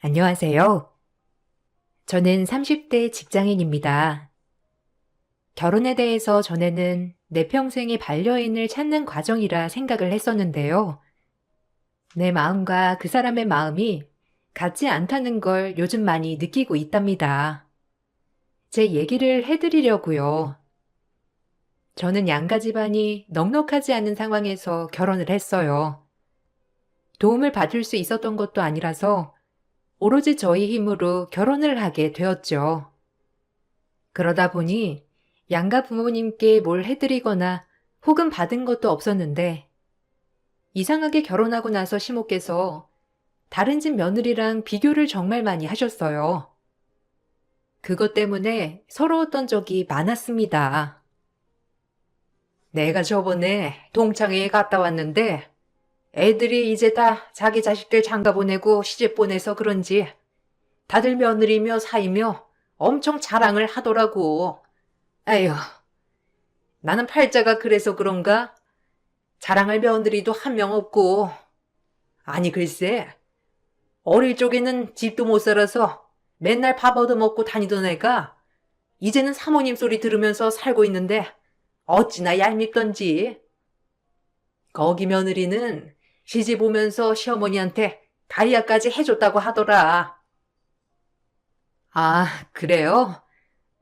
안녕하세요. 저는 30대 직장인입니다. 결혼에 대해서 전에는 내 평생의 반려인을 찾는 과정이라 생각을 했었는데요. 내 마음과 그 사람의 마음이 같지 않다는 걸 요즘 많이 느끼고 있답니다. 제 얘기를 해드리려고요. 저는 양가 집안이 넉넉하지 않은 상황에서 결혼을 했어요. 도움을 받을 수 있었던 것도 아니라서 오로지 저희 힘으로 결혼을 하게 되었죠. 그러다 보니 양가 부모님께 뭘 해드리거나 혹은 받은 것도 없었는데 이상하게 결혼하고 나서 시모께서 다른 집 며느리랑 비교를 정말 많이 하셨어요. 그것 때문에 서러웠던 적이 많았습니다. 내가 저번에 동창회에 갔다 왔는데 애들이 이제 다 자기 자식들 장가 보내고 시집 보내서 그런지 다들 며느리며 사이며 엄청 자랑을 하더라고. 에휴, 나는 팔자가 그래서 그런가? 자랑할 며느리도 한 명 없고. 아니 글쎄, 어릴 적에는 집도 못 살아서 맨날 밥 얻어먹고 다니던 애가 이제는 사모님 소리 들으면서 살고 있는데 어찌나 얄밉던지. 거기 며느리는 시집 오면서 시어머니한테 다이아까지 해줬다고 하더라. 아, 그래요?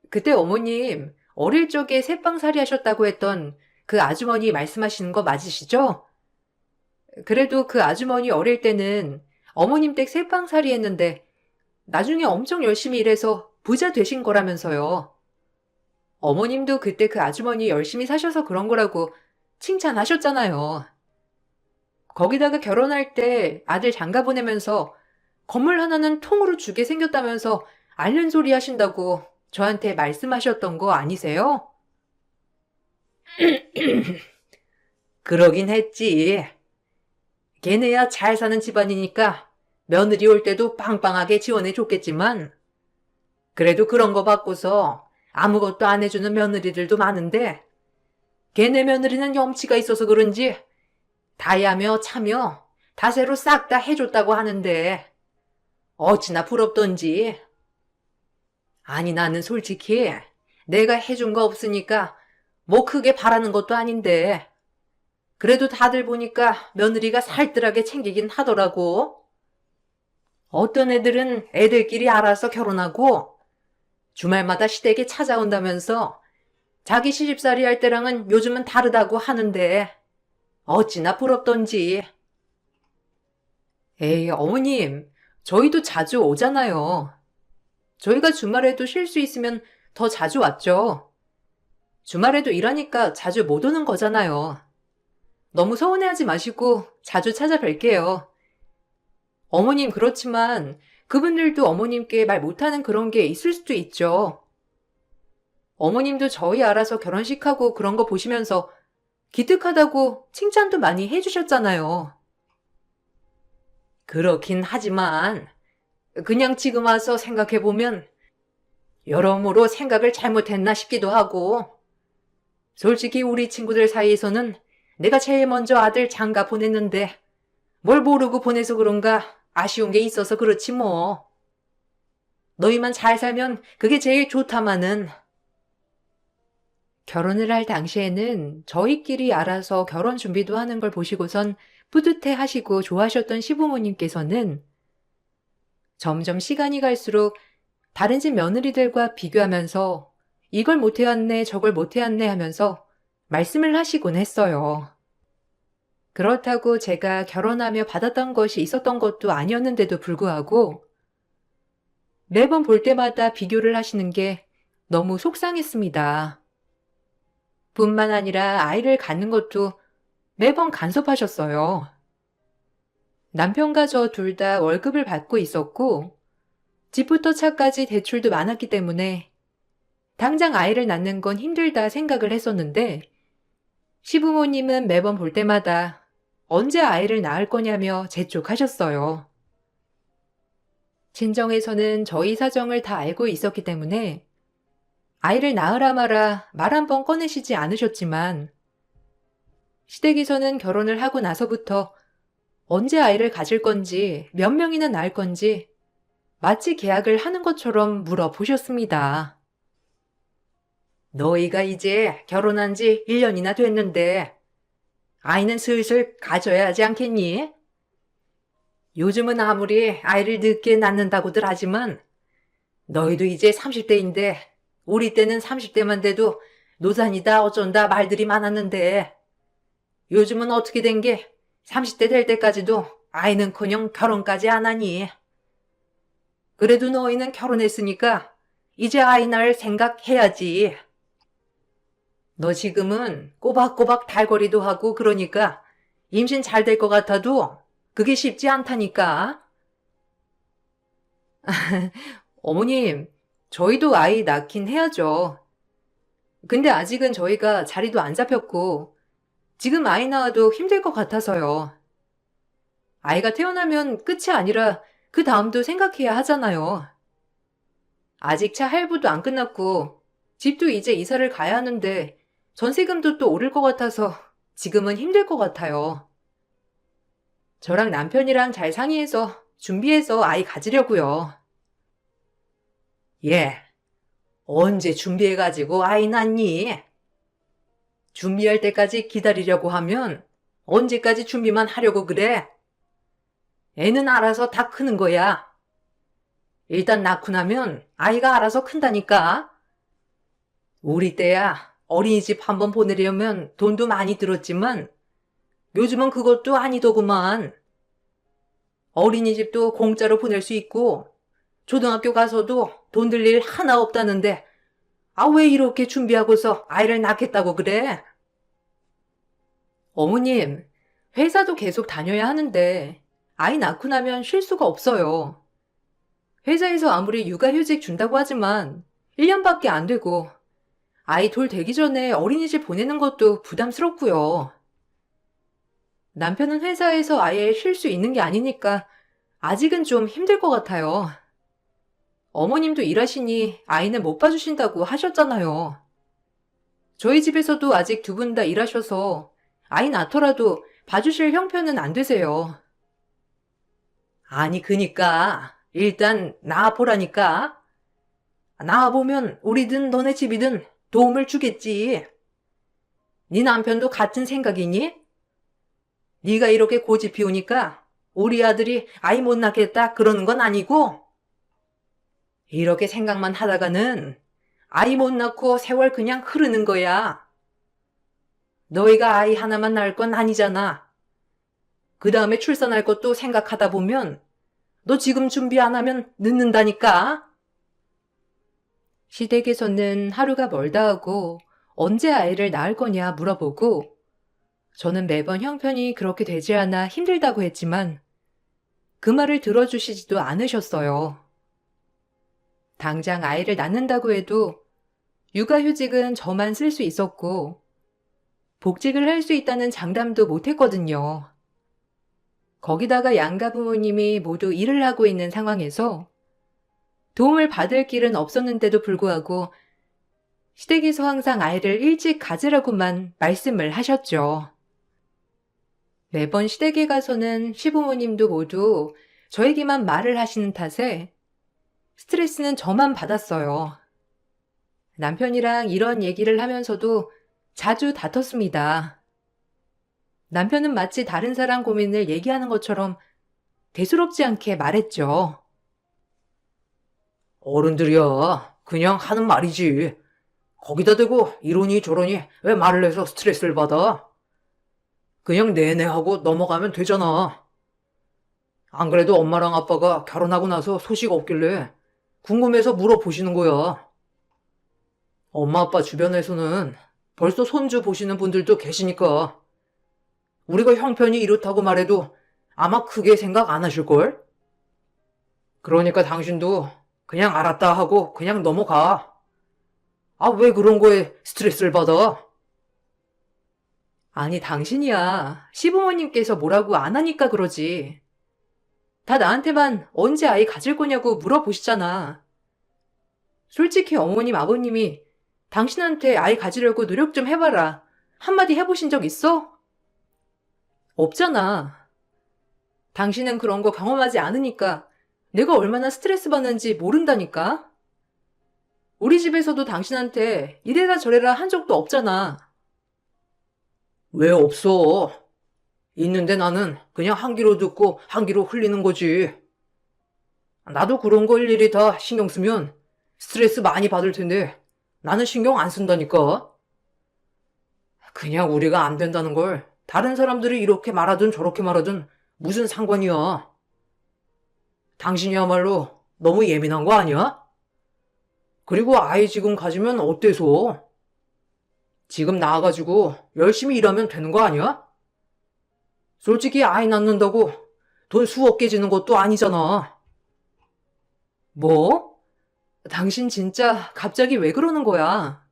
그때 어머님 어릴 적에 새빵살이 하셨다고 했던 그 아주머니 말씀하시는 거 맞으시죠? 그래도 그 아주머니 어릴 때는 어머님 댁 새빵살이 했는데 나중에 엄청 열심히 일해서 부자 되신 거라면서요. 어머님도 그때 그 아주머니 열심히 사셔서 그런 거라고 칭찬하셨잖아요. 거기다가 결혼할 때 아들 장가 보내면서 건물 하나는 통으로 주게 생겼다면서 앓는 소리 하신다고 저한테 말씀하셨던 거 아니세요? 그러긴 했지. 걔네야 잘 사는 집안이니까 며느리 올 때도 빵빵하게 지원해 줬겠지만 그래도 그런 거 받고서 아무것도 안 해주는 며느리들도 많은데 걔네 며느리는 염치가 있어서 그런지 다야며 차며 다새로 싹 다 해줬다고 하는데 어찌나 부럽던지. 아니 나는 솔직히 내가 해준 거 없으니까 뭐 크게 바라는 것도 아닌데 그래도 다들 보니까 며느리가 살뜰하게 챙기긴 하더라고. 어떤 애들은 애들끼리 알아서 결혼하고 주말마다 시댁에 찾아온다면서 자기 시집살이 할 때랑은 요즘은 다르다고 하는데 어찌나 부럽던지. 에이, 어머님, 저희도 자주 오잖아요. 저희가 주말에도 쉴 수 있으면 더 자주 왔죠. 주말에도 일하니까 자주 못 오는 거잖아요. 너무 서운해하지 마시고 자주 찾아뵐게요. 어머님 그렇지만 그분들도 어머님께 말 못하는 그런 게 있을 수도 있죠. 어머님도 저희 알아서 결혼식하고 그런 거 보시면서 기특하다고 칭찬도 많이 해주셨잖아요. 그렇긴 하지만 그냥 지금 와서 생각해보면 여러모로 생각을 잘못했나 싶기도 하고 솔직히 우리 친구들 사이에서는 내가 제일 먼저 아들 장가 보냈는데 뭘 모르고 보내서 그런가 아쉬운 게 있어서 그렇지 뭐. 너희만 잘 살면 그게 제일 좋다마는. 결혼을 할 당시에는 저희끼리 알아서 결혼 준비도 하는 걸 보시고선 뿌듯해 하시고 좋아하셨던 시부모님께서는 점점 시간이 갈수록 다른 집 며느리들과 비교하면서 이걸 못해왔네 저걸 못해왔네 하면서 말씀을 하시곤 했어요. 그렇다고 제가 결혼하며 받았던 것이 있었던 것도 아니었는데도 불구하고 매번 볼 때마다 비교를 하시는 게 너무 속상했습니다. 뿐만 아니라 아이를 갖는 것도 매번 간섭하셨어요. 남편과 저 둘 다 월급을 받고 있었고 집부터 차까지 대출도 많았기 때문에 당장 아이를 낳는 건 힘들다 생각을 했었는데 시부모님은 매번 볼 때마다 언제 아이를 낳을 거냐며 재촉하셨어요. 친정에서는 저희 사정을 다 알고 있었기 때문에 아이를 낳으라 마라 말 한 번 꺼내시지 않으셨지만 시댁에서는 결혼을 하고 나서부터 언제 아이를 가질 건지 몇 명이나 낳을 건지 마치 계약을 하는 것처럼 물어보셨습니다. 너희가 이제 결혼한 지 1년이나 됐는데 아이는 슬슬 가져야 하지 않겠니? 요즘은 아무리 아이를 늦게 낳는다고들 하지만 너희도 이제 30대인데 우리 때는 30대만 돼도 노산이다 어쩐다 말들이 많았는데 요즘은 어떻게 된 게 30대 될 때까지도 아이는커녕 결혼까지 안 하니. 그래도 너희는 결혼했으니까 이제 아이 낳을 생각해야지. 너 지금은 꼬박꼬박 달거리도 하고 그러니까 임신 잘 될 것 같아도 그게 쉽지 않다니까. 어머님, 저희도 아이 낳긴 해야죠. 근데 아직은 저희가 자리도 안 잡혔고 지금 아이 낳아도 힘들 것 같아서요. 아이가 태어나면 끝이 아니라 그 다음도 생각해야 하잖아요. 아직 차 할부도 안 끝났고 집도 이제 이사를 가야 하는데 전세금도 또 오를 것 같아서 지금은 힘들 것 같아요. 저랑 남편이랑 잘 상의해서 준비해서 아이 가지려고요. 예, 언제 준비해가지고 아이 낳니? 준비할 때까지 기다리려고 하면 언제까지 준비만 하려고 그래? 애는 알아서 다 크는 거야. 일단 낳고 나면 아이가 알아서 큰다니까. 우리 때야 어린이집 한번 보내려면 돈도 많이 들었지만 요즘은 그것도 아니더구만. 어린이집도 공짜로 보낼 수 있고 초등학교 가서도 돈 들 일 하나 없다는데 왜 이렇게 준비하고서 아이를 낳겠다고 그래? 어머님, 회사도 계속 다녀야 하는데 아이 낳고 나면 쉴 수가 없어요. 회사에서 아무리 육아휴직 준다고 하지만 1년밖에 안 되고 아이 돌 되기 전에 어린이집 보내는 것도 부담스럽고요. 남편은 회사에서 아예 쉴 수 있는 게 아니니까 아직은 좀 힘들 것 같아요. 어머님도 일하시니 아이는 못 봐주신다고 하셨잖아요. 저희 집에서도 아직 두 분 다 일하셔서 아이 낳더라도 봐주실 형편은 안 되세요. 아니, 그니까 일단 낳아보라니까. 낳아보면 우리든 너네 집이든 도움을 주겠지. 네 남편도 같은 생각이니? 네가 이렇게 고집 피우니까 우리 아들이 아이 못 낳겠다 그러는 건 아니고 이렇게 생각만 하다가는 아이 못 낳고 세월 그냥 흐르는 거야. 너희가 아이 하나만 낳을 건 아니잖아. 그 다음에 출산할 것도 생각하다 보면 너 지금 준비 안 하면 늦는다니까. 시댁에서는 하루가 멀다 하고 언제 아이를 낳을 거냐 물어보고 저는 매번 형편이 그렇게 되지 않아 힘들다고 했지만 그 말을 들어주시지도 않으셨어요. 당장 아이를 낳는다고 해도 육아휴직은 저만 쓸 수 있었고 복직을 할 수 있다는 장담도 못했거든요. 거기다가 양가 부모님이 모두 일을 하고 있는 상황에서 도움을 받을 길은 없었는데도 불구하고 시댁에서 항상 아이를 일찍 가지라고만 말씀을 하셨죠. 매번 시댁에 가서는 시부모님도 모두 저에게만 말을 하시는 탓에 스트레스는 저만 받았어요. 남편이랑 이런 얘기를 하면서도 자주 다퉜습니다. 남편은 마치 다른 사람 고민을 얘기하는 것처럼 대수롭지 않게 말했죠. 어른들이야 그냥 하는 말이지. 거기다 대고 이러니 저러니 왜 말을 해서 스트레스를 받아? 그냥 내내 하고 넘어가면 되잖아. 안 그래도 엄마랑 아빠가 결혼하고 나서 소식 없길래 궁금해서 물어보시는 거야. 엄마 아빠 주변에서는 벌써 손주 보시는 분들도 계시니까 우리가 형편이 이렇다고 말해도 아마 크게 생각 안 하실걸? 그러니까 당신도 그냥 알았다 하고 그냥 넘어가. 왜 그런 거에 스트레스를 받아? 아니, 당신이야. 시부모님께서 뭐라고 안 하니까 그러지. 다 나한테만 언제 아이 가질 거냐고 물어보시잖아. 솔직히 어머님, 아버님이 당신한테 아이 가지려고 노력 좀 해봐라. 한마디 해보신 적 있어? 없잖아. 당신은 그런 거 경험하지 않으니까 내가 얼마나 스트레스 받는지 모른다니까? 우리 집에서도 당신한테 이래라 저래라 한 적도 없잖아. 왜 없어? 있는데 나는 그냥 한 귀로 듣고 한 귀로 흘리는 거지. 나도 그런 거 일일이 다 신경 쓰면 스트레스 많이 받을 텐데 나는 신경 안 쓴다니까. 그냥 우리가 안 된다는 걸 다른 사람들이 이렇게 말하든 저렇게 말하든 무슨 상관이야. 당신이야말로 너무 예민한 거 아니야? 그리고 아이 지금 가지면 어때서? 지금 나와가지고 열심히 일하면 되는 거 아니야? 솔직히 아이 낳는다고 돈 수억 깨지는 것도 아니잖아. 뭐? 당신 진짜 갑자기 왜 그러는 거야?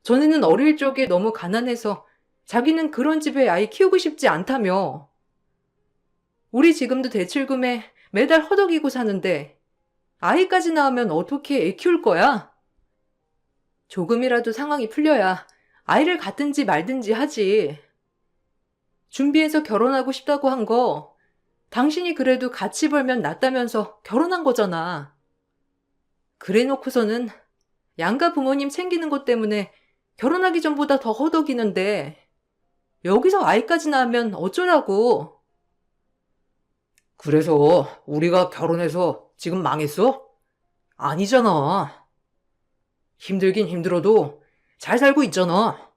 전에는 어릴 적에 너무 가난해서 자기는 그런 집에 아이 키우고 싶지 않다며. 우리 지금도 대출금에 매달 허덕이고 사는데 아이까지 낳으면 어떻게 애 키울 거야? 조금이라도 상황이 풀려야 아이를 갖든지 말든지 하지. 준비해서 결혼하고 싶다고 한 거 당신이 그래도 같이 벌면 낫다면서 결혼한 거잖아. 그래 놓고서는 양가 부모님 챙기는 것 때문에 결혼하기 전보다 더 허덕이는데 여기서 아이까지 낳으면 어쩌라고. 그래서 우리가 결혼해서 지금 망했어? 아니잖아. 힘들긴 힘들어도 잘 살고 있잖아.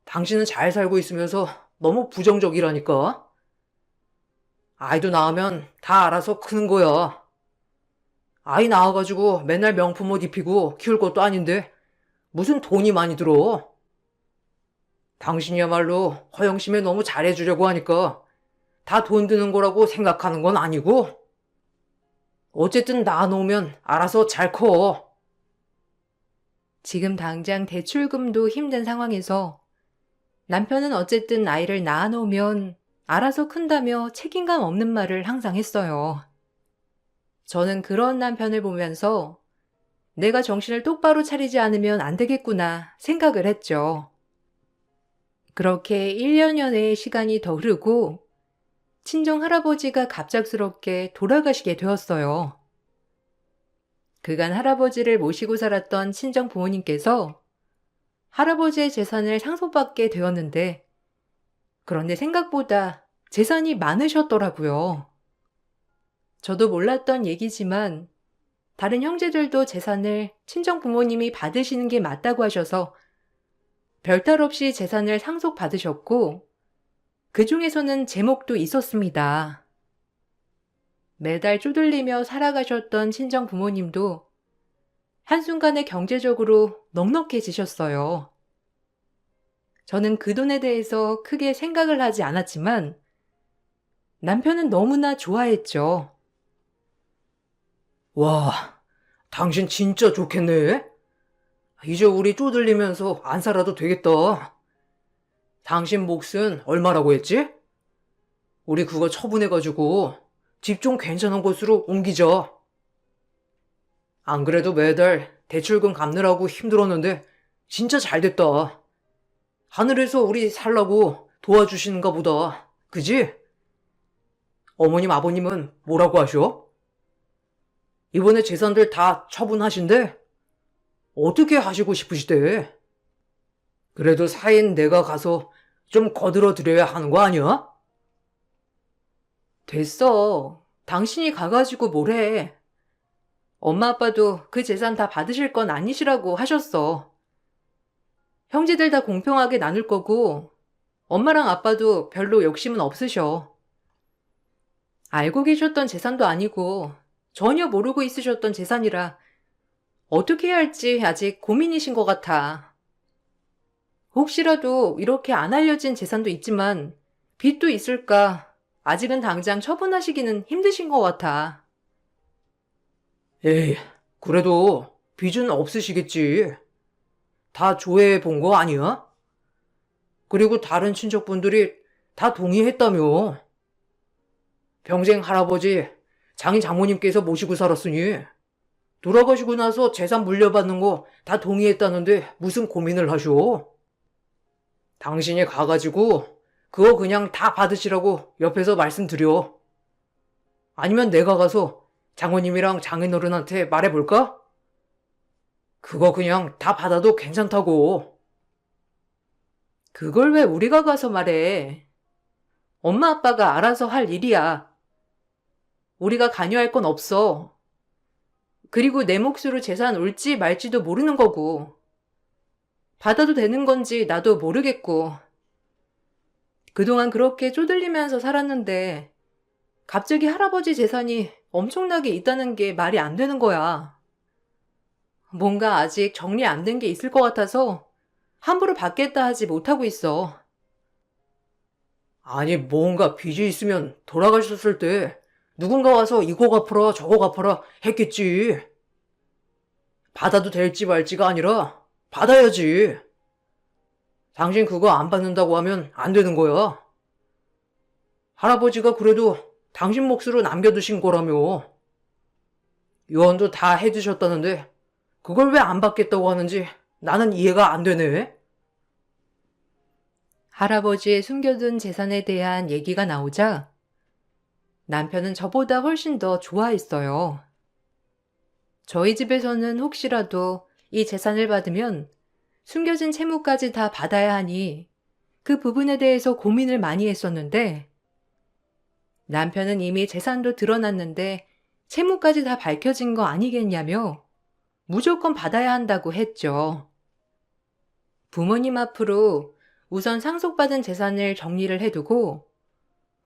당신은 잘 살고 있으면서 너무 부정적이라니까. 아이도 낳으면 다 알아서 크는 거야. 아이 낳아가지고 맨날 명품 옷 입히고 키울 것도 아닌데 무슨 돈이 많이 들어. 당신이야말로 허영심에 너무 잘해주려고 하니까 다 돈 드는 거라고 생각하는 건 아니고 어쨌든 낳아놓으면 알아서 잘 커. 지금 당장 대출금도 힘든 상황에서 남편은 어쨌든 아이를 낳아놓으면 알아서 큰다며 책임감 없는 말을 항상 했어요. 저는 그런 남편을 보면서 내가 정신을 똑바로 차리지 않으면 안 되겠구나 생각을 했죠. 그렇게 1년여의 시간이 더 흐르고 친정 할아버지가 갑작스럽게 돌아가시게 되었어요. 그간 할아버지를 모시고 살았던 친정 부모님께서 할아버지의 재산을 상속받게 되었는데 그런데 생각보다 재산이 많으셨더라고요. 저도 몰랐던 얘기지만 다른 형제들도 재산을 친정 부모님이 받으시는 게 맞다고 하셔서 별탈 없이 재산을 상속받으셨고 그 중에서는 제목도 있었습니다. 매달 쪼들리며 살아가셨던 친정 부모님도 한순간에 경제적으로 넉넉해지셨어요. 저는 그 돈에 대해서 크게 생각을 하지 않았지만 남편은 너무나 좋아했죠. 와, 당신 진짜 좋겠네. 이제 우리 쪼들리면서 안 살아도 되겠다. 당신 몫은 얼마라고 했지? 우리 그거 처분해가지고 집 좀 괜찮은 곳으로 옮기자. 안 그래도 매달 대출금 갚느라고 힘들었는데 진짜 잘 됐다. 하늘에서 우리 살라고 도와주시는가 보다. 그지? 어머님 아버님은 뭐라고 하셔? 이번에 재산들 다 처분하신대? 어떻게 하시고 싶으시대? 그래도 사인 내가 가서 좀 거들어 드려야 하는 거 아니야? 됐어. 당신이 가가지고 뭘 해. 엄마 아빠도 그 재산 다 받으실 건 아니시라고 하셨어. 형제들 다 공평하게 나눌 거고 엄마랑 아빠도 별로 욕심은 없으셔. 알고 계셨던 재산도 아니고 전혀 모르고 있으셨던 재산이라 어떻게 해야 할지 아직 고민이신 것 같아. 혹시라도 이렇게 안 알려진 재산도 있지만 빚도 있을까 아직은 당장 처분하시기는 힘드신 것 같아. 에이, 그래도 빚은 없으시겠지. 다 조회해 본 거 아니야? 그리고 다른 친척분들이 다 동의했다며. 평생 할아버지, 장인 장모님께서 모시고 살았으니 돌아가시고 나서 재산 물려받는 거 다 동의했다는데 무슨 고민을 하셔? 당신이 가가지고 그거 그냥 다 받으시라고 옆에서 말씀드려. 아니면 내가 가서 장모님이랑 장인어른한테 말해볼까? 그거 그냥 다 받아도 괜찮다고. 그걸 왜 우리가 가서 말해? 엄마 아빠가 알아서 할 일이야. 우리가 관여할 건 없어. 그리고 내 몫으로 재산 올지 말지도 모르는 거고. 받아도 되는 건지 나도 모르겠고. 그동안 그렇게 쪼들리면서 살았는데 갑자기 할아버지 재산이 엄청나게 있다는 게 말이 안 되는 거야. 뭔가 아직 정리 안 된 게 있을 것 같아서 함부로 받겠다 하지 못하고 있어. 아니, 뭔가 빚이 있으면 돌아가셨을 때 누군가 와서 이거 갚아라 저거 갚아라 했겠지. 받아도 될지 말지가 아니라 받아야지. 당신 그거 안 받는다고 하면 안 되는 거야. 할아버지가 그래도 당신 몫으로 남겨두신 거라며. 유언도 다 해주셨다는데 그걸 왜 안 받겠다고 하는지 나는 이해가 안 되네. 할아버지의 숨겨둔 재산에 대한 얘기가 나오자 남편은 저보다 훨씬 더 좋아했어요. 저희 집에서는 혹시라도 이 재산을 받으면 숨겨진 채무까지 다 받아야 하니 그 부분에 대해서 고민을 많이 했었는데 남편은 이미 재산도 드러났는데 채무까지 다 밝혀진 거 아니겠냐며 무조건 받아야 한다고 했죠. 부모님 앞으로 우선 상속받은 재산을 정리를 해두고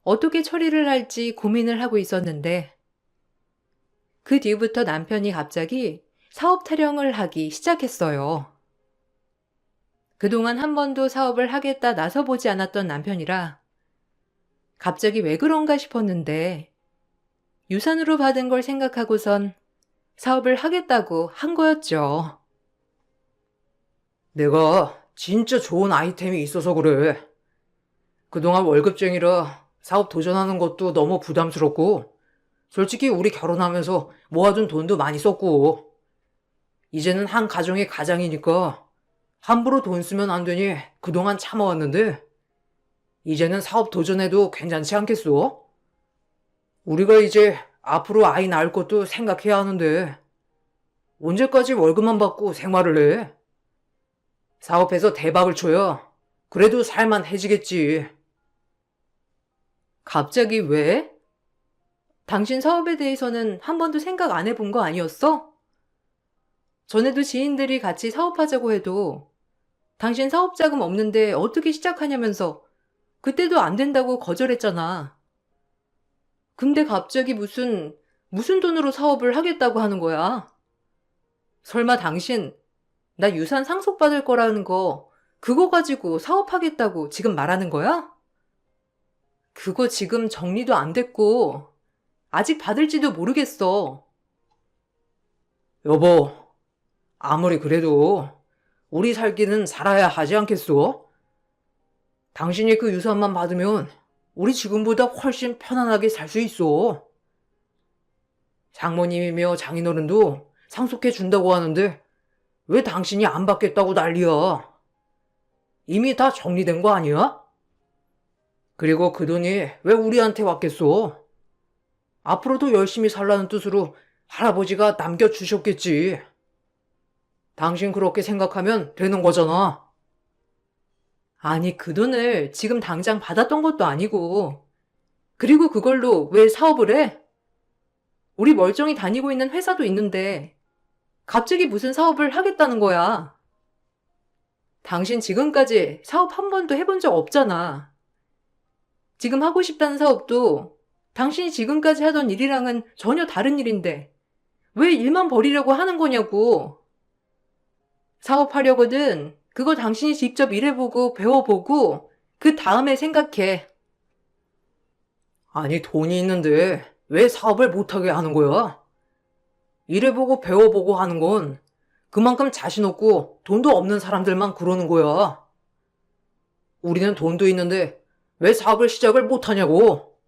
어떻게 처리를 할지 고민을 하고 있었는데 그 뒤부터 남편이 갑자기 사업 타령을 하기 시작했어요. 그동안 한 번도 사업을 하겠다 나서보지 않았던 남편이라 갑자기 왜 그런가 싶었는데 유산으로 받은 걸 생각하고선 사업을 하겠다고 한 거였죠. 내가 진짜 좋은 아이템이 있어서 그래. 그동안 월급쟁이라 사업 도전하는 것도 너무 부담스럽고, 솔직히 우리 결혼하면서 모아둔 돈도 많이 썼고, 이제는 한 가정의 가장이니까 함부로 돈 쓰면 안 되니 그동안 참아왔는데, 이제는 사업 도전해도 괜찮지 않겠어? 우리가 이제 앞으로 아이 낳을 것도 생각해야 하는데, 언제까지 월급만 받고 생활을 해? 사업해서 대박을 쳐야 그래도 살만해지겠지. 갑자기 왜? 당신 사업에 대해서는 한 번도 생각 안 해본 거 아니었어? 전에도 지인들이 같이 사업하자고 해도 당신 사업 자금 없는데 어떻게 시작하냐면서 그때도 안 된다고 거절했잖아. 근데 갑자기 무슨 돈으로 사업을 하겠다고 하는 거야? 설마 당신 나 유산 상속받을 거라는 거 그거 가지고 사업하겠다고 지금 말하는 거야? 그거 지금 정리도 안 됐고 아직 받을지도 모르겠어. 여보, 아무리 그래도 우리 살기는 살아야 하지 않겠소? 당신이 그 유산만 받으면 우리 지금보다 훨씬 편안하게 살 수 있어. 장모님이며 장인어른도 상속해 준다고 하는데 왜 당신이 안 받겠다고 난리야? 이미 다 정리된 거 아니야? 그리고 그 돈이 왜 우리한테 왔겠소? 앞으로도 열심히 살라는 뜻으로 할아버지가 남겨주셨겠지. 당신 그렇게 생각하면 되는 거잖아. 아니, 그 돈을 지금 당장 받았던 것도 아니고 그리고 그걸로 왜 사업을 해? 우리 멀쩡히 다니고 있는 회사도 있는데 갑자기 무슨 사업을 하겠다는 거야? 당신 지금까지 사업 한 번도 해본 적 없잖아. 지금 하고 싶다는 사업도 당신이 지금까지 하던 일이랑은 전혀 다른 일인데 왜 일만 벌이려고 하는 거냐고. 사업하려거든 그거 당신이 직접 일해보고 배워보고 그 다음에 생각해. 아니, 돈이 있는데 왜 사업을 못하게 하는 거야? 일해보고 배워보고 하는 건 그만큼 자신 없고 돈도 없는 사람들만 그러는 거야. 우리는 돈도 있는데 왜 사업을 시작을 못하냐고.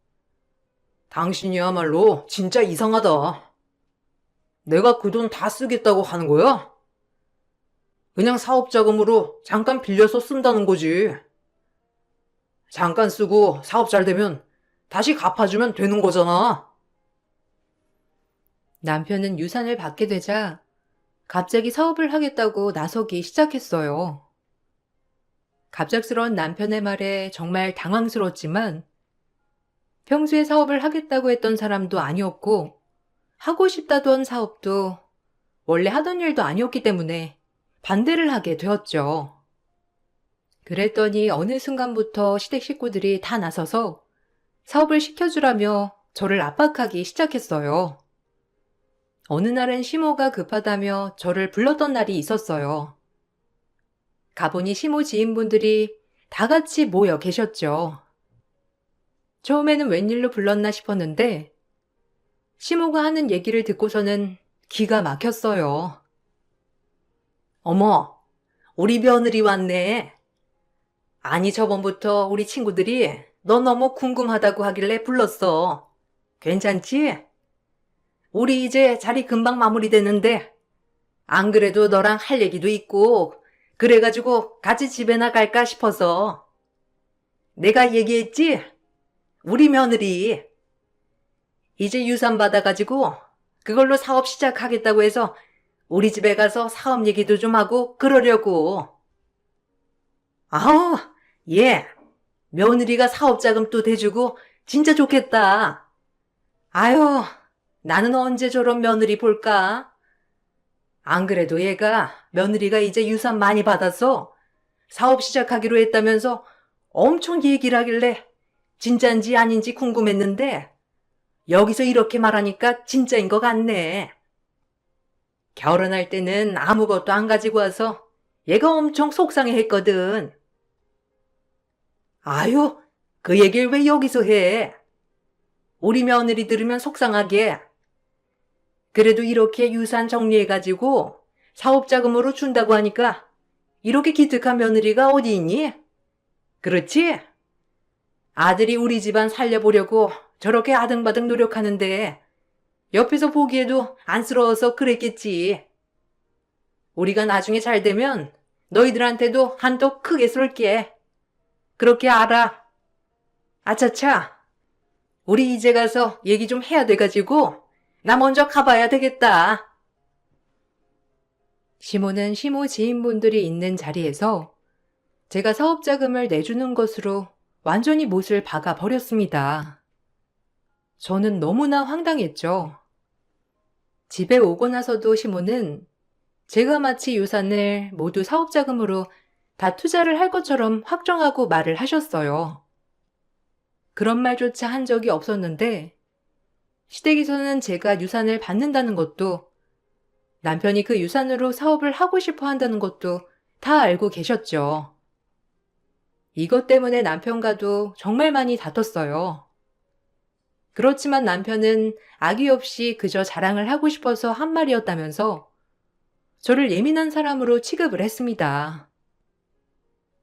당신이야말로 진짜 이상하다. 내가 그 돈 다 쓰겠다고 하는 거야? 그냥 사업 자금으로 잠깐 빌려서 쓴다는 거지. 잠깐 쓰고 사업 잘 되면 다시 갚아주면 되는 거잖아. 남편은 유산을 받게 되자 갑자기 사업을 하겠다고 나서기 시작했어요. 갑작스러운 남편의 말에 정말 당황스러웠지만 평소에 사업을 하겠다고 했던 사람도 아니었고 하고 싶다던 사업도 원래 하던 일도 아니었기 때문에 반대를 하게 되었죠. 그랬더니 어느 순간부터 시댁 식구들이 다 나서서 사업을 시켜주라며 저를 압박하기 시작했어요. 어느 날은 시모가 급하다며 저를 불렀던 날이 있었어요. 가보니 시모 지인분들이 다 같이 모여 계셨죠. 처음에는 웬일로 불렀나 싶었는데 시모가 하는 얘기를 듣고서는 기가 막혔어요. 어머, 우리 며느리 왔네. 아니, 저번부터 우리 친구들이 너 너무 궁금하다고 하길래 불렀어. 괜찮지? 우리 이제 자리 금방 마무리되는데 안 그래도 너랑 할 얘기도 있고 그래가지고 같이 집에나 갈까 싶어서. 내가 얘기했지? 우리 며느리 이제 유산 받아가지고 그걸로 사업 시작하겠다고 해서 우리 집에 가서 사업 얘기도 좀 하고 그러려고. 아우, 예. 며느리가 사업 자금도 대주고 진짜 좋겠다. 아유, 나는 언제 저런 며느리 볼까? 안 그래도 얘가 며느리가 이제 유산 많이 받아서 사업 시작하기로 했다면서 엄청 얘기를 하길래 진짜인지 아닌지 궁금했는데 여기서 이렇게 말하니까 진짜인 것 같네. 결혼할 때는 아무것도 안 가지고 와서 얘가 엄청 속상해했거든. 아유, 그 얘기를 왜 여기서 해? 우리 며느리 들으면 속상하게. 그래도 이렇게 유산 정리해가지고 사업자금으로 준다고 하니까 이렇게 기특한 며느리가 어디 있니? 그렇지? 아들이 우리 집안 살려보려고 저렇게 아등바등 노력하는데 옆에서 보기에도 안쓰러워서 그랬겠지. 우리가 나중에 잘 되면 너희들한테도 한턱 크게 쏠게. 그렇게 알아. 아차차, 우리 이제 가서 얘기 좀 해야 돼가지고 나 먼저 가봐야 되겠다. 시모는 시모 지인분들이 있는 자리에서 제가 사업자금을 내주는 것으로 완전히 못을 박아 버렸습니다. 저는 너무나 황당했죠. 집에 오고 나서도 시모는 제가 마치 유산을 모두 사업자금으로 다 투자를 할 것처럼 확정하고 말을 하셨어요. 그런 말조차 한 적이 없었는데 시댁에서는 제가 유산을 받는다는 것도 남편이 그 유산으로 사업을 하고 싶어 한다는 것도 다 알고 계셨죠. 이것 때문에 남편과도 정말 많이 다퉜어요. 그렇지만 남편은 악의 없이 그저 자랑을 하고 싶어서 한 말이었다면서 저를 예민한 사람으로 취급을 했습니다.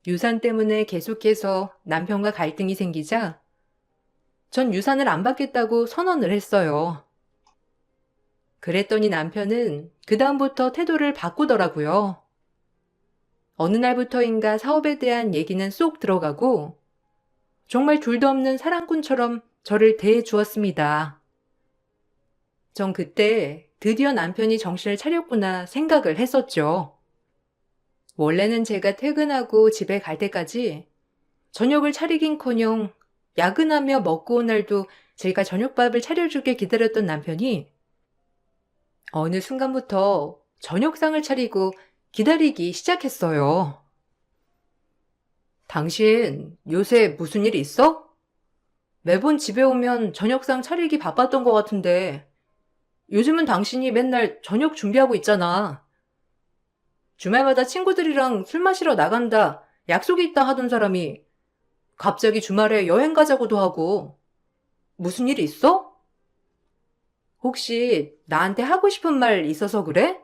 유산 때문에 계속해서 남편과 갈등이 생기자 전 유산을 안 받겠다고 선언을 했어요. 그랬더니 남편은 그다음부터 태도를 바꾸더라고요. 어느 날부터인가 사업에 대한 얘기는 쏙 들어가고 정말 둘도 없는 사랑꾼처럼 저를 대해 주었습니다. 전 그때 드디어 남편이 정신을 차렸구나 생각을 했었죠. 원래는 제가 퇴근하고 집에 갈 때까지 저녁을 차리긴커녕 야근하며 먹고 온 날도 제가 저녁밥을 차려주게 기다렸던 남편이 어느 순간부터 저녁상을 차리고 기다리기 시작했어요. 당신 요새 무슨 일 있어? 매번 집에 오면 저녁상 차리기 바빴던 것 같은데 요즘은 당신이 맨날 저녁 준비하고 있잖아. 주말마다 친구들이랑 술 마시러 나간다, 약속이 있다 하던 사람이 갑자기 주말에 여행 가자고도 하고. 무슨 일 있어? 혹시 나한테 하고 싶은 말 있어서 그래?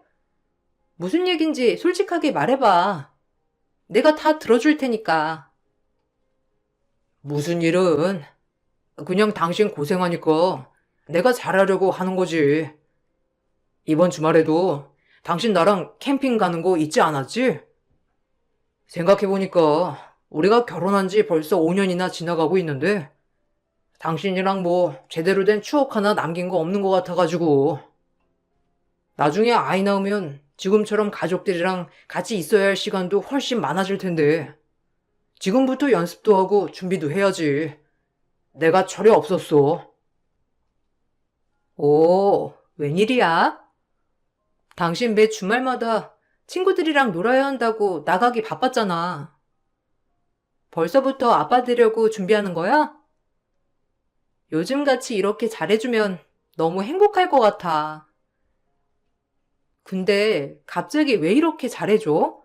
무슨 얘긴지 솔직하게 말해봐. 내가 다 들어줄 테니까. 무슨 일은? 그냥 당신 고생하니까 내가 잘하려고 하는 거지. 이번 주말에도 당신 나랑 캠핑 가는 거 잊지 않았지? 생각해보니까 우리가 결혼한 지 벌써 5년이나 지나가고 있는데 당신이랑 뭐 제대로 된 추억 하나 남긴 거 없는 것 같아가지고. 나중에 아이 낳으면 지금처럼 가족들이랑 같이 있어야 할 시간도 훨씬 많아질 텐데. 지금부터 연습도 하고 준비도 해야지. 내가 철이 없었어. 오, 웬일이야? 당신 매 주말마다 친구들이랑 놀아야 한다고 나가기 바빴잖아. 벌써부터 아빠 되려고 준비하는 거야? 요즘같이 이렇게 잘해주면 너무 행복할 것 같아. 근데 갑자기 왜 이렇게 잘해줘?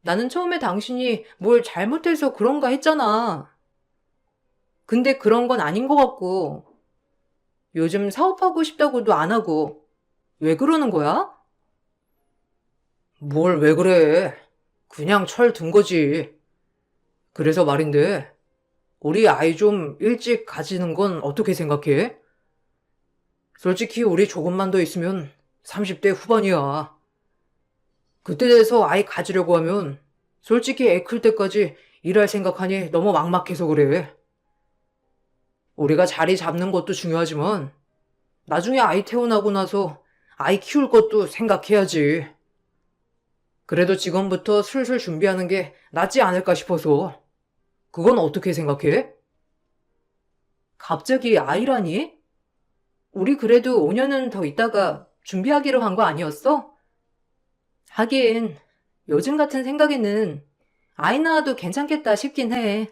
나는 처음에 당신이 뭘 잘못해서 그런가 했잖아. 근데 그런 건 아닌 것 같고, 요즘 사업하고 싶다고도 안 하고, 왜 그러는 거야? 뭘 왜 그래? 그냥 철 든 거지. 그래서 말인데, 우리 아이 좀 일찍 가지는 건 어떻게 생각해? 솔직히 우리 조금만 더 있으면 30대 후반이야. 그때 돼서 아이 가지려고 하면 솔직히 애 클 때까지 일할 생각하니 너무 막막해서 그래. 우리가 자리 잡는 것도 중요하지만 나중에 아이 태어나고 나서 아이 키울 것도 생각해야지. 그래도 지금부터 슬슬 준비하는 게 낫지 않을까 싶어서. 그건 어떻게 생각해? 갑자기 아이라니? 우리 그래도 5년은 더 있다가 준비하기로 한 거 아니었어? 하긴, 요즘 같은 생각에는 아이 낳아도 괜찮겠다 싶긴 해.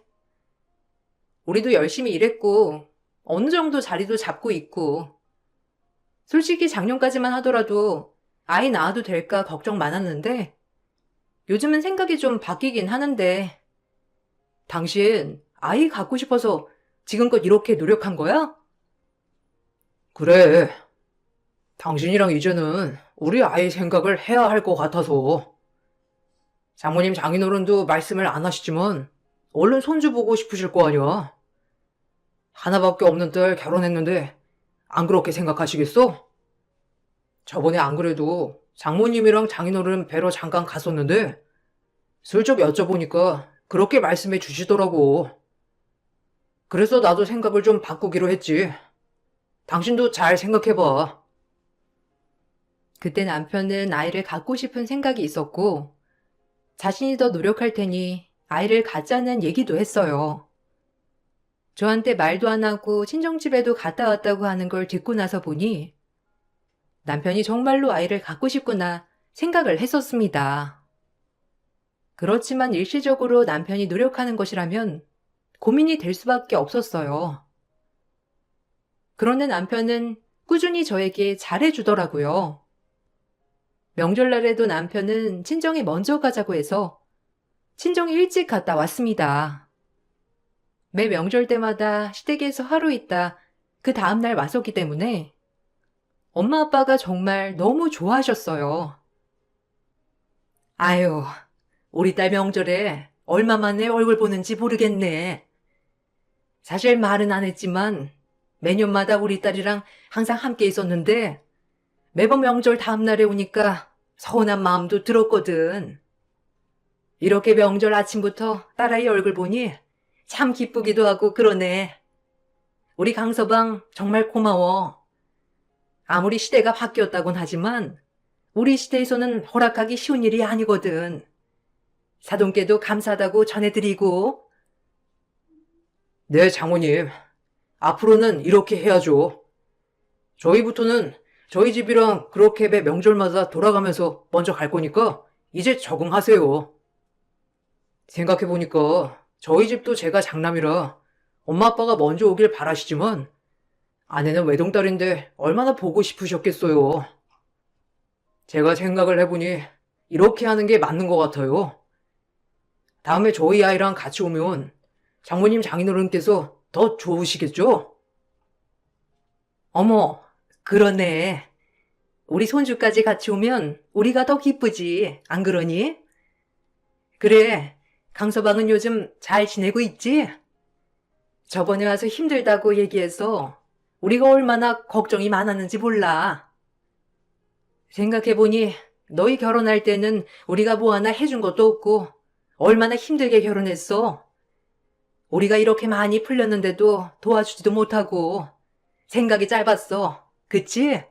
우리도 열심히 일했고, 어느 정도 자리도 잡고 있고, 솔직히 작년까지만 하더라도 아이 낳아도 될까 걱정 많았는데, 요즘은 생각이 좀 바뀌긴 하는데, 당신 아이 갖고 싶어서 지금껏 이렇게 노력한 거야? 그래. 당신이랑 이제는 우리 아이 생각을 해야 할 것 같아서. 장모님 장인어른도 말씀을 안 하시지만 얼른 손주 보고 싶으실 거 아니야. 하나밖에 없는 딸 결혼했는데 안 그렇게 생각하시겠어? 저번에 안 그래도 장모님이랑 장인어른 뵈러 잠깐 갔었는데 슬쩍 여쭤보니까 그렇게 말씀해 주시더라고. 그래서 나도 생각을 좀 바꾸기로 했지. 당신도 잘 생각해봐. 그때 남편은 아이를 갖고 싶은 생각이 있었고, 자신이 더 노력할 테니 아이를 갖자는 얘기도 했어요. 저한테 말도 안 하고 친정집에도 갔다 왔다고 하는 걸 듣고 나서 보니 남편이 정말로 아이를 갖고 싶구나 생각을 했었습니다. 그렇지만 일시적으로 남편이 노력하는 것이라면 고민이 될 수밖에 없었어요. 그런데 남편은 꾸준히 저에게 잘해주더라고요. 명절날에도 남편은 친정에 먼저 가자고 해서 친정에 일찍 갔다 왔습니다. 매 명절 때마다 시댁에서 하루 있다 그 다음날 왔었기 때문에 엄마 아빠가 정말 너무 좋아하셨어요. 아유, 우리 딸 명절에 얼마 만에 얼굴 보는지 모르겠네. 사실 말은 안 했지만 매년마다 우리 딸이랑 항상 함께 있었는데 매번 명절 다음날에 오니까 서운한 마음도 들었거든. 이렇게 명절 아침부터 딸아이 얼굴 보니 참 기쁘기도 하고 그러네. 우리 강서방 정말 고마워. 아무리 시대가 바뀌었다곤 하지만 우리 시대에서는 허락하기 쉬운 일이 아니거든. 사돈께도 감사하다고 전해드리고. 네, 장모님. 앞으로는 이렇게 해야죠. 저희부터는 저희 집이랑 그렇게 매 명절마다 돌아가면서 먼저 갈 거니까 이제 적응하세요. 생각해보니까 저희 집도 제가 장남이라 엄마 아빠가 먼저 오길 바라시지만 아내는 외동딸인데 얼마나 보고 싶으셨겠어요. 제가 생각을 해보니 이렇게 하는 게 맞는 것 같아요. 다음에 저희 아이랑 같이 오면 장모님 장인어른께서 더 좋으시겠죠? 어머, 그러네. 우리 손주까지 같이 오면 우리가 더 기쁘지. 안 그러니? 그래, 강서방은 요즘 잘 지내고 있지? 저번에 와서 힘들다고 얘기해서 우리가 얼마나 걱정이 많았는지 몰라. 생각해보니 너희 결혼할 때는 우리가 뭐 하나 해준 것도 없고 얼마나 힘들게 결혼했어. 우리가 이렇게 많이 풀렸는데도 도와주지도 못하고 생각이 짧았어. 그치?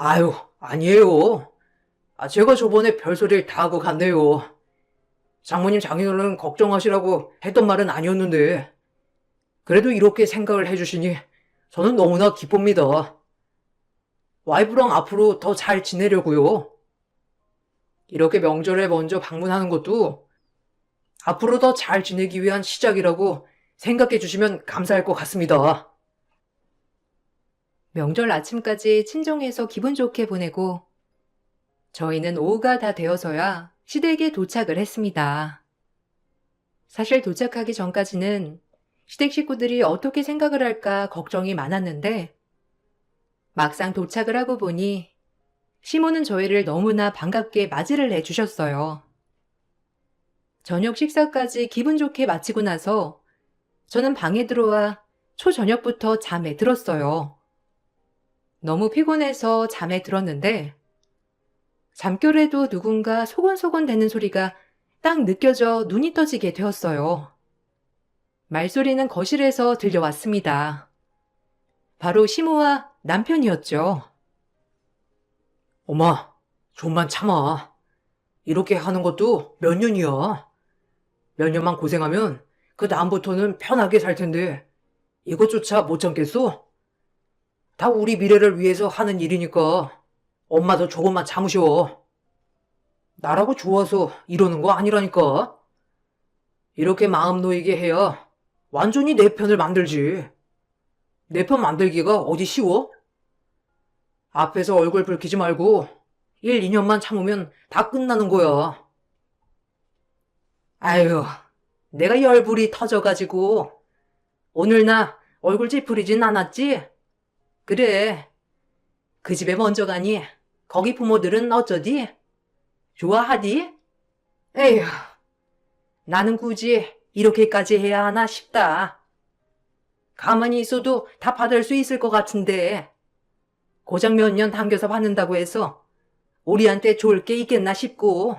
아유, 아니에요. 제가 저번에 별소리를 다 하고 갔네요. 장모님 장인어른 걱정하시라고 했던 말은 아니었는데, 그래도 이렇게 생각을 해주시니 저는 너무나 기쁩니다. 와이프랑 앞으로 더 잘 지내려고요. 이렇게 명절에 먼저 방문하는 것도 앞으로 더 잘 지내기 위한 시작이라고 생각해 주시면 감사할 것 같습니다. 명절 아침까지 친정에서 기분 좋게 보내고 저희는 오후가 다 되어서야 시댁에 도착을 했습니다. 사실 도착하기 전까지는 시댁 식구들이 어떻게 생각을 할까 걱정이 많았는데 막상 도착을 하고 보니 시모는 저희를 너무나 반갑게 맞이를 해주셨어요. 저녁 식사까지 기분 좋게 마치고 나서 저는 방에 들어와 초저녁부터 잠에 들었어요. 너무 피곤해서 잠에 들었는데 잠결에도 누군가 소곤소곤 대는 소리가 딱 느껴져 눈이 떠지게 되었어요. 말소리는 거실에서 들려왔습니다. 바로 시모와 남편이었죠. 엄마, 좀만 참아. 이렇게 하는 것도 몇 년이야. 몇 년만 고생하면 그 다음부터는 편하게 살 텐데 이것조차 못 참겠어? 다 우리 미래를 위해서 하는 일이니까 엄마도 조금만 참으셔. 나라고 좋아서 이러는 거 아니라니까. 이렇게 마음 놓이게 해야 완전히 내 편을 만들지. 내 편 만들기가 어디 쉬워? 앞에서 얼굴 붉히지 말고 1, 2년만 참으면 다 끝나는 거야. 아유, 내가 열불이 터져가지고 오늘 나 얼굴 찌푸리진 않았지? 그래, 그 집에 먼저 가니 거기 부모들은 어쩌디? 좋아하디? 에휴, 나는 굳이 이렇게까지 해야 하나 싶다. 가만히 있어도 다 받을 수 있을 것 같은데 고작 몇 년 당겨서 받는다고 해서 우리한테 좋을 게 있겠나 싶고.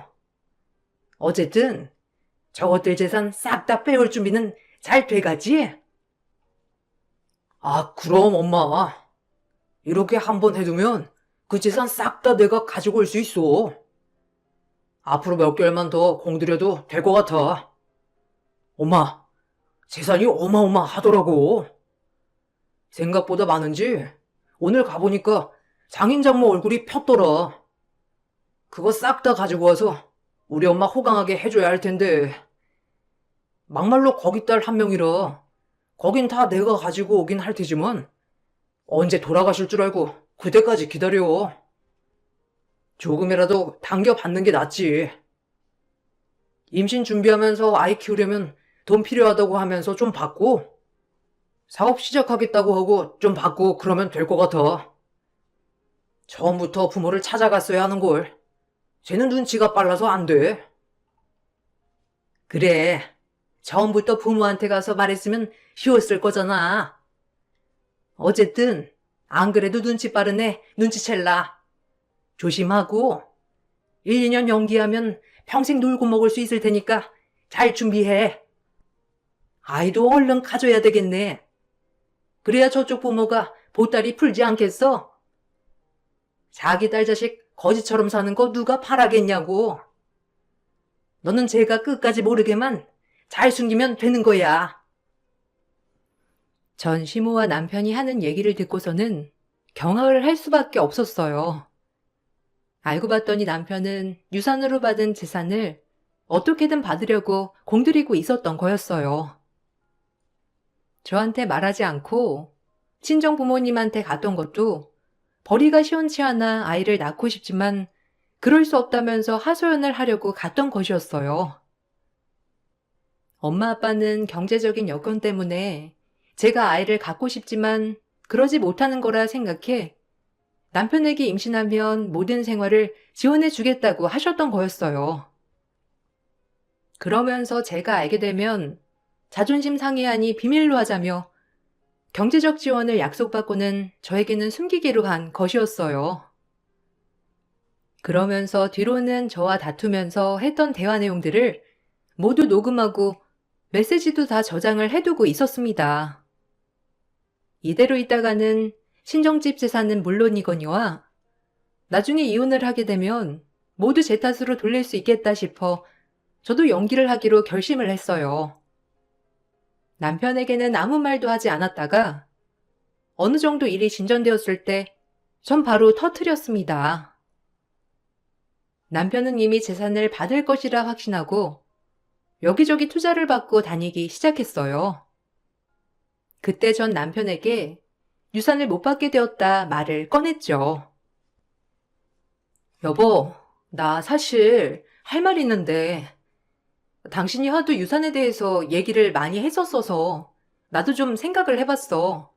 어쨌든 저것들 재산 싹 다 빼올 준비는 잘 돼가지? 그럼 엄마. 이렇게 한번 해두면 그 재산 싹 다 내가 가지고 올 수 있어. 앞으로 몇 개월만 더 공들여도 될 것 같아. 엄마, 재산이 어마어마하더라고. 생각보다 많은지 오늘 가보니까 장인장모 얼굴이 폈더라. 그거 싹 다 가지고 와서 우리 엄마 호강하게 해줘야 할 텐데. 막말로 거기 딸 한 명이라 거긴 다 내가 가지고 오긴 할 테지만 언제 돌아가실 줄 알고 그때까지 기다려. 조금이라도 당겨받는 게 낫지. 임신 준비하면서 아이 키우려면 돈 필요하다고 하면서 좀 받고, 사업 시작하겠다고 하고 좀 받고 그러면 될 것 같아. 처음부터 부모를 찾아갔어야 하는 걸. 쟤는 눈치가 빨라서 안 돼. 그래, 처음부터 부모한테 가서 말했으면 쉬웠을 거잖아. 어쨌든 안 그래도 눈치 빠른 애 눈치챌라. 조심하고 1, 2년 연기하면 평생 놀고 먹을 수 있을 테니까 잘 준비해. 아이도 얼른 가져야 되겠네. 그래야 저쪽 부모가 보따리 풀지 않겠어? 자기 딸 자식 거지처럼 사는 거 누가 바라겠냐고. 너는 제가 끝까지 모르게만 잘 숨기면 되는 거야. 전 시모와 남편이 하는 얘기를 듣고서는 경악을 할 수밖에 없었어요. 알고 봤더니 남편은 유산으로 받은 재산을 어떻게든 받으려고 공들이고 있었던 거였어요. 저한테 말하지 않고 친정 부모님한테 갔던 것도 벌이가 시원치 않아 아이를 낳고 싶지만 그럴 수 없다면서 하소연을 하려고 갔던 것이었어요. 엄마 아빠는 경제적인 여건 때문에 제가 아이를 갖고 싶지만 그러지 못하는 거라 생각해 남편에게 임신하면 모든 생활을 지원해 주겠다고 하셨던 거였어요. 그러면서 제가 알게 되면 자존심 상해하니 비밀로 하자며 경제적 지원을 약속받고는 저에게는 숨기기로 한 것이었어요. 그러면서 뒤로는 저와 다투면서 했던 대화 내용들을 모두 녹음하고 메시지도 다 저장을 해두고 있었습니다. 이대로 있다가는 친정집 재산은 물론이거니와 나중에 이혼을 하게 되면 모두 제 탓으로 돌릴 수 있겠다 싶어 저도 연기를 하기로 결심을 했어요. 남편에게는 아무 말도 하지 않았다가 어느 정도 일이 진전되었을 때 전 바로 터뜨렸습니다. 남편은 이미 재산을 받을 것이라 확신하고 여기저기 투자를 받고 다니기 시작했어요. 그때 전 남편에게 유산을 못 받게 되었다 말을 꺼냈죠. 여보, 나 사실 할 말 있는데 당신이 하도 유산에 대해서 얘기를 많이 했었어서 나도 좀 생각을 해봤어.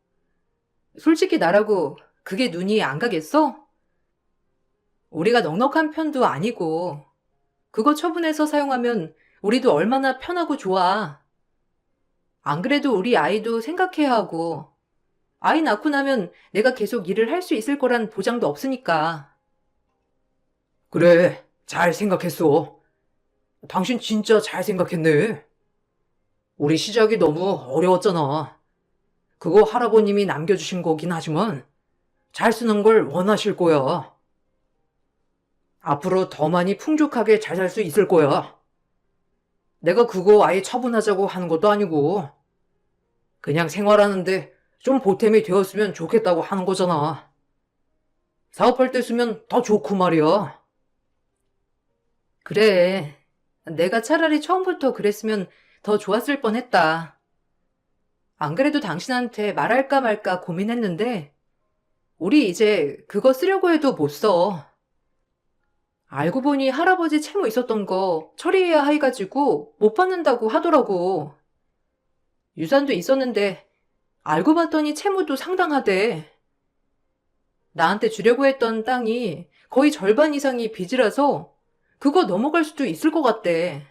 솔직히 나라고 그게 눈이 안 가겠어? 우리가 넉넉한 편도 아니고 그거 처분해서 사용하면 우리도 얼마나 편하고 좋아. 안 그래도 우리 아이도 생각해야 하고 아이 낳고 나면 내가 계속 일을 할 수 있을 거란 보장도 없으니까. 그래, 잘 생각했어. 당신 진짜 잘 생각했네. 우리 시작이 너무 어려웠잖아. 그거 할아버님이 남겨주신 거긴 하지만 잘 쓰는 걸 원하실 거야. 앞으로 더 많이 풍족하게 잘 살 수 있을 거야. 내가 그거 아예 처분하자고 하는 것도 아니고 그냥 생활하는데 좀 보탬이 되었으면 좋겠다고 하는 거잖아. 사업할 때 쓰면 더 좋고 말이야. 그래. 내가 차라리 처음부터 그랬으면 더 좋았을 뻔했다. 안 그래도 당신한테 말할까 말까 고민했는데 우리 이제 그거 쓰려고 해도 못 써. 알고 보니 할아버지 채무 있었던 거 처리해야 해가지고 못 받는다고 하더라고. 유산도 있었는데 알고 봤더니 채무도 상당하대. 나한테 주려고 했던 땅이 거의 절반 이상이 빚이라서 그거 넘어갈 수도 있을 것 같대.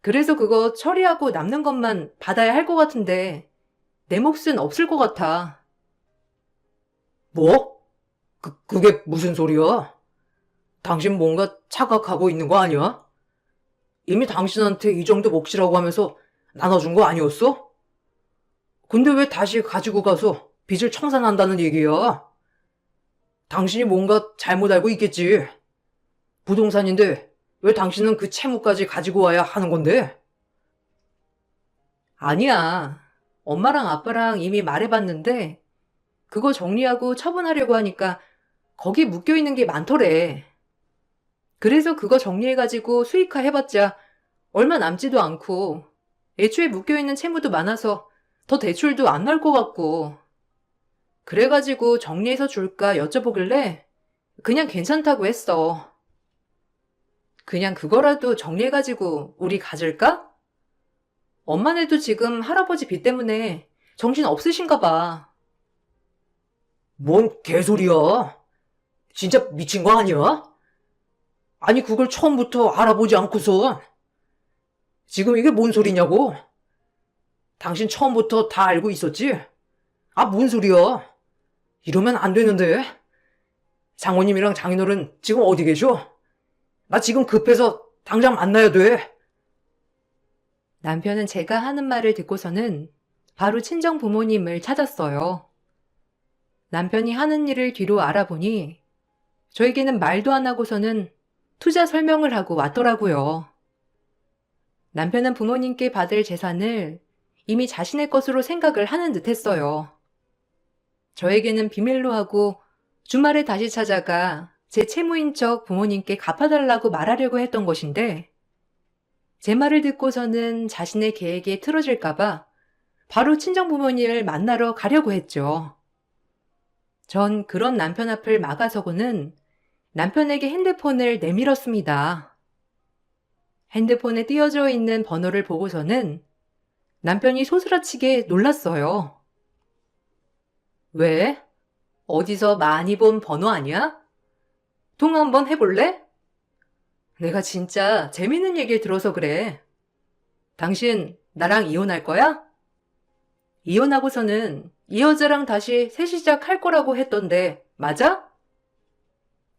그래서 그거 처리하고 남는 것만 받아야 할 것 같은데 내 몫은 없을 것 같아. 뭐? 그게 무슨 소리야? 당신 뭔가 착각하고 있는 거 아니야? 이미 당신한테 이 정도 몫이라고 하면서 나눠준 거 아니었어? 근데 왜 다시 가지고 가서 빚을 청산한다는 얘기야? 당신이 뭔가 잘못 알고 있겠지. 부동산인데 왜 당신은 그 채무까지 가지고 와야 하는 건데? 아니야. 엄마랑 아빠랑 이미 말해봤는데 그거 정리하고 처분하려고 하니까 거기 묶여있는 게 많더래. 그래서 그거 정리해가지고 수익화 해봤자 얼마 남지도 않고 애초에 묶여있는 채무도 많아서 더 대출도 안 나올 것 같고 그래가지고 정리해서 줄까 여쭤보길래 그냥 괜찮다고 했어. 그냥 그거라도 정리해가지고 우리 가질까? 엄마네도 지금 할아버지 빚 때문에 정신 없으신가 봐. 뭔 개소리야? 진짜 미친 거 아니야? 아니 그걸 처음부터 알아보지 않고서 지금 이게 뭔 소리냐고? 당신 처음부터 다 알고 있었지? 아, 뭔 소리야? 이러면 안 되는데. 장모님이랑 장인어른 지금 어디 계셔? 나 지금 급해서 당장 만나야 돼. 남편은 제가 하는 말을 듣고서는 바로 친정 부모님을 찾았어요. 남편이 하는 일을 뒤로 알아보니 저에게는 말도 안 하고서는 투자 설명을 하고 왔더라고요. 남편은 부모님께 받을 재산을 이미 자신의 것으로 생각을 하는 듯 했어요. 저에게는 비밀로 하고 주말에 다시 찾아가 제 채무인 척 부모님께 갚아달라고 말하려고 했던 것인데 제 말을 듣고서는 자신의 계획에 틀어질까봐 바로 친정 부모님을 만나러 가려고 했죠. 전 그런 남편 앞을 막아서고는 남편에게 핸드폰을 내밀었습니다. 핸드폰에 띄어져 있는 번호를 보고서는 남편이 소스라치게 놀랐어요. 왜? 어디서 많이 본 번호 아니야? 통화 한번 해볼래? 내가 진짜 재밌는 얘기를 들어서 그래. 당신 나랑 이혼할 거야? 이혼하고서는 이 여자랑 다시 새 시작할 거라고 했던데 맞아?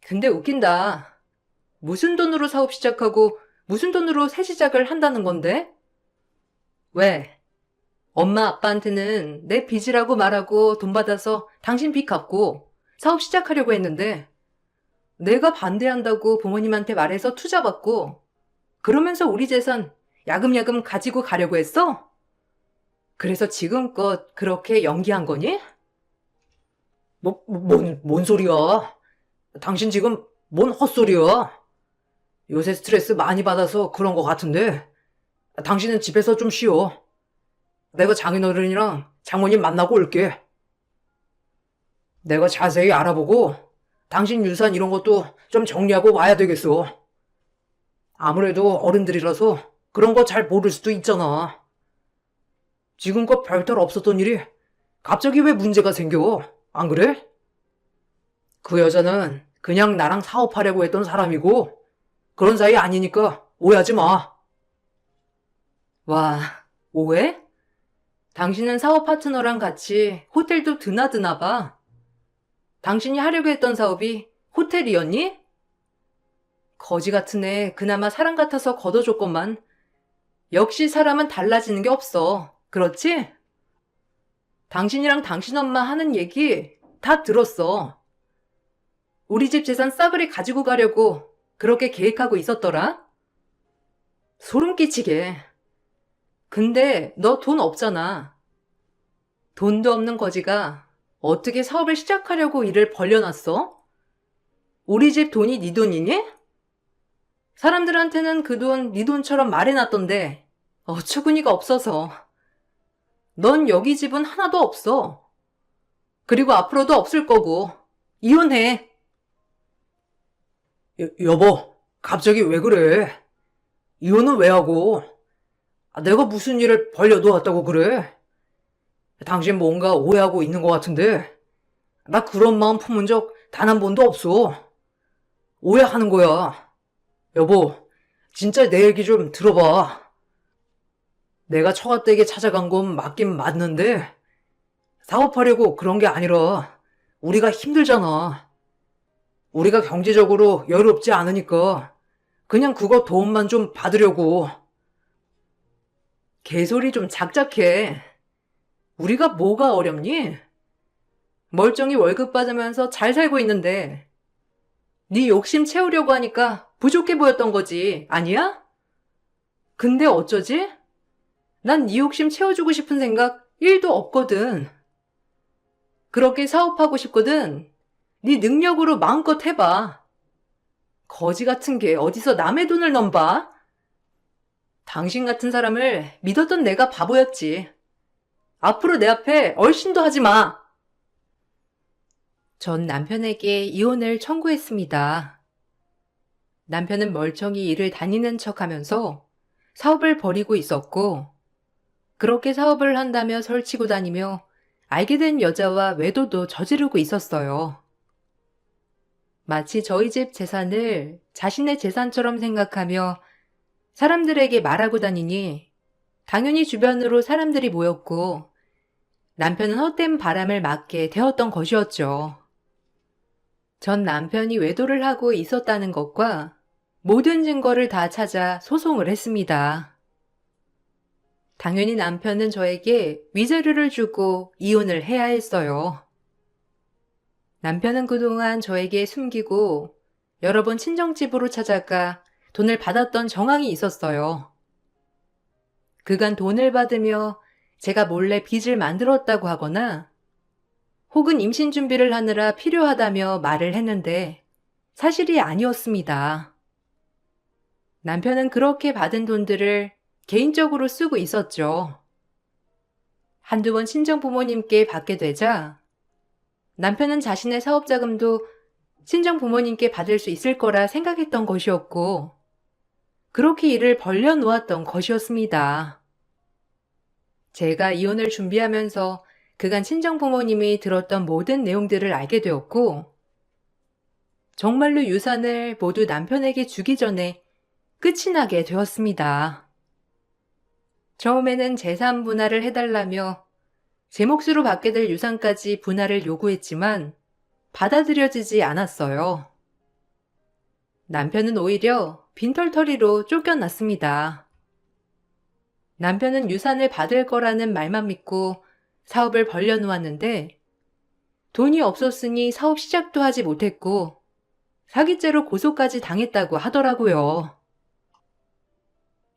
근데 웃긴다. 무슨 돈으로 사업 시작하고 무슨 돈으로 새 시작을 한다는 건데? 왜? 엄마 아빠한테는 내 빚이라고 말하고 돈 받아서 당신 빚 갚고 사업 시작하려고 했는데 내가 반대한다고 부모님한테 말해서 투자받고 그러면서 우리 재산 야금야금 가지고 가려고 했어? 그래서 지금껏 그렇게 연기한 거니? 뭔 소리야? 당신 지금 뭔 헛소리야? 요새 스트레스 많이 받아서 그런 거 같은데, 당신은 집에서 좀 쉬어. 내가 장인어른이랑 장모님 만나고 올게. 내가 자세히 알아보고, 당신 유산 이런 것도 좀 정리하고 와야 되겠어. 아무래도 어른들이라서 그런 거 잘 모를 수도 있잖아. 지금껏 별탈 없었던 일이 갑자기 왜 문제가 생겨? 안 그래? 그 여자는 그냥 나랑 사업하려고 했던 사람이고, 그런 사이 아니니까 오해하지 마. 와, 오해? 당신은 사업 파트너랑 같이 호텔도 드나드나 봐. 당신이 하려고 했던 사업이 호텔이었니? 거지 같은 애 그나마 사람 같아서 걷어줬건만 역시 사람은 달라지는 게 없어. 그렇지? 당신이랑 당신 엄마 하는 얘기 다 들었어. 우리 집 재산 싸그리 가지고 가려고 그렇게 계획하고 있었더라? 소름 끼치게. 근데 너 돈 없잖아. 돈도 없는 거지가 어떻게 사업을 시작하려고 일을 벌려놨어? 우리 집 돈이 네 돈이니? 사람들한테는 그 돈 네 돈처럼 말해놨던데 어처구니가 없어서. 넌 여기 집은 하나도 없어. 그리고 앞으로도 없을 거고. 이혼해. 여보, 갑자기 왜 그래? 이혼은 왜 하고? 내가 무슨 일을 벌려놓았다고 그래? 당신 뭔가 오해하고 있는 것 같은데, 나 그런 마음 품은 적 단 한 번도 없어. 오해하는 거야. 여보, 진짜 내 얘기 좀 들어봐. 내가 처가댁에 찾아간 건 맞긴 맞는데, 사업하려고 그런 게 아니라, 우리가 힘들잖아. 우리가 경제적으로 여유롭지 않으니까, 그냥 그거 도움만 좀 받으려고. 개소리 좀 작작해. 우리가 뭐가 어렵니? 멀쩡히 월급 받으면서 잘 살고 있는데 네 욕심 채우려고 하니까 부족해 보였던 거지, 아니야? 근데 어쩌지? 난 네 욕심 채워주고 싶은 생각 1도 없거든. 그렇게 사업하고 싶거든. 네 능력으로 마음껏 해봐. 거지 같은 게 어디서 남의 돈을 넘봐? 당신 같은 사람을 믿었던 내가 바보였지. 앞으로 내 앞에 얼씬도 하지 마. 전 남편에게 이혼을 청구했습니다. 남편은 멀쩡히 일을 다니는 척하면서 사업을 벌이고 있었고, 그렇게 사업을 한다며 설치고 다니며 알게 된 여자와 외도도 저지르고 있었어요. 마치 저희 집 재산을 자신의 재산처럼 생각하며 사람들에게 말하고 다니니 당연히 주변으로 사람들이 모였고 남편은 헛된 바람을 맞게 되었던 것이었죠. 전 남편이 외도를 하고 있었다는 것과 모든 증거를 다 찾아 소송을 했습니다. 당연히 남편은 저에게 위자료를 주고 이혼을 해야 했어요. 남편은 그동안 저에게 숨기고 여러 번 친정집으로 찾아가 돈을 받았던 정황이 있었어요. 그간 돈을 받으며 제가 몰래 빚을 만들었다고 하거나 혹은 임신 준비를 하느라 필요하다며 말을 했는데 사실이 아니었습니다. 남편은 그렇게 받은 돈들을 개인적으로 쓰고 있었죠. 한두 번 친정 부모님께 받게 되자 남편은 자신의 사업 자금도 친정 부모님께 받을 수 있을 거라 생각했던 것이었고 그렇게 일을 벌려놓았던 것이었습니다. 제가 이혼을 준비하면서 그간 친정 부모님이 들었던 모든 내용들을 알게 되었고 정말로 유산을 모두 남편에게 주기 전에 끝이 나게 되었습니다. 처음에는 재산 분할을 해달라며 제 몫으로 받게 될 유산까지 분할을 요구했지만 받아들여지지 않았어요. 남편은 오히려 빈털터리로 쫓겨났습니다. 남편은 유산을 받을 거라는 말만 믿고 사업을 벌려놓았는데 돈이 없었으니 사업 시작도 하지 못했고 사기죄로 고소까지 당했다고 하더라고요.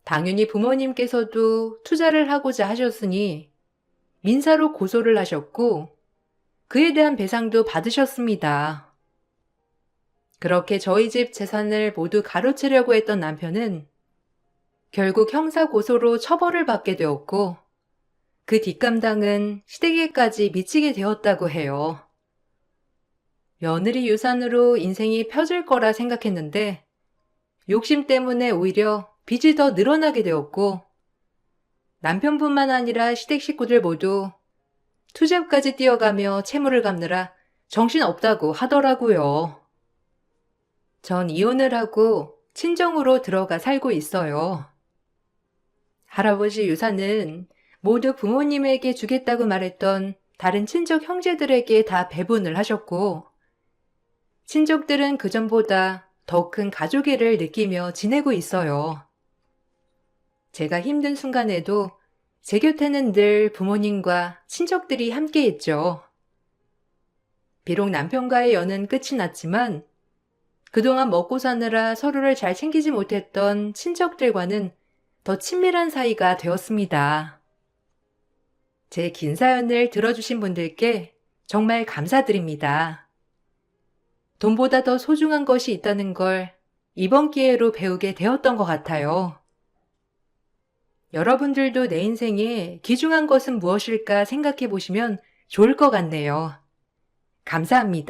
당연히 부모님께서도 투자를 하고자 하셨으니 민사로 고소를 하셨고 그에 대한 배상도 받으셨습니다. 그렇게 저희 집 재산을 모두 가로채려고 했던 남편은 결국 형사 고소로 처벌을 받게 되었고 그 뒷감당은 시댁에까지 미치게 되었다고 해요. 며느리 유산으로 인생이 펴질 거라 생각했는데 욕심 때문에 오히려 빚이 더 늘어나게 되었고 남편뿐만 아니라 시댁 식구들 모두 투잡까지 뛰어가며 채무를 갚느라 정신없다고 하더라고요. 전 이혼을 하고 친정으로 들어가 살고 있어요. 할아버지 유산은 모두 부모님에게 주겠다고 말했던 다른 친척 형제들에게 다 배분을 하셨고 친척들은 그전보다 더 큰 가족애를 느끼며 지내고 있어요. 제가 힘든 순간에도 제 곁에는 늘 부모님과 친척들이 함께했죠. 비록 남편과의 연은 끝이 났지만 그동안 먹고 사느라 서로를 잘 챙기지 못했던 친척들과는 더 친밀한 사이가 되었습니다. 제 긴 사연을 들어주신 분들께 정말 감사드립니다. 돈보다 더 소중한 것이 있다는 걸 이번 기회로 배우게 되었던 것 같아요. 여러분들도 내 인생에 귀중한 것은 무엇일까 생각해 보시면 좋을 것 같네요. 감사합니다.